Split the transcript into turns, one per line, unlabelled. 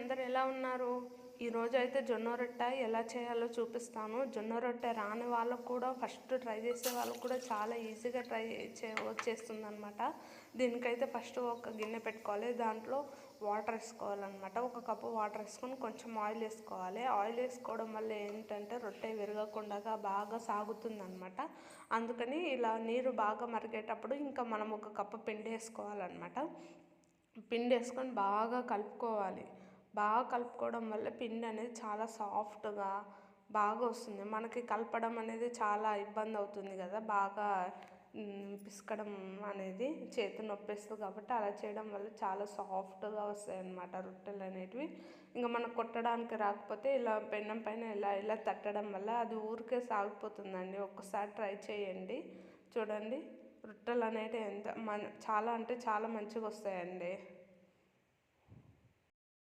అందరు ఎలా ఉన్నారు? ఈరోజు అయితే జొన్న రొట్టె ఎలా చేయాలో చూపిస్తాను. జొన్న రొట్టె రాని వాళ్ళకు కూడా ఫస్ట్ ట్రై చేసే వాళ్ళకు కూడా చాలా ఈజీగా వచ్చేస్తుందన్నమాట. దీనికైతే ఫస్ట్ ఒక గిన్నె పెట్టుకోవాలి. దాంట్లో వాటర్ వేసుకోవాలన్నమాట. ఒక కప్పు వాటర్ వేసుకొని కొంచెం ఆయిల్ వేసుకోవాలి. ఆయిల్ వేసుకోవడం వల్ల ఏంటంటే రొట్టె విరగకుండా బాగా సాగుతుందన్నమాట. అందుకని ఇలా నీరు బాగా మరిగేటప్పుడు ఇంకా మనం ఒక కప్పు పిండి వేసుకోవాలన్నమాట. పిండి వేసుకొని బాగా కలుపుకోవాలి. బాగా కలుపుకోవడం వల్ల పిండి అనేది చాలా సాఫ్ట్గా బాగా వస్తుంది. మనకి కలపడం అనేది చాలా ఇబ్బంది అవుతుంది కదా, బాగా పిసకడం అనేది చేతి నొప్పేస్తుంది. కాబట్టి అలా చేయడం వల్ల చాలా సాఫ్ట్గా వస్తాయి అన్నమాట రొట్టెలు అనేటివి. ఇంకా మనకు కొట్టడానికి రాకపోతే ఇలా పెనం పైన ఇలా తట్టడం వల్ల అది ఊరికే సాగిపోతుందండి. ఒక్కసారి ట్రై చేయండి, చూడండి రొట్టెలు అనేటివి చాలా అంటే చాలా మంచిగా వస్తాయండి.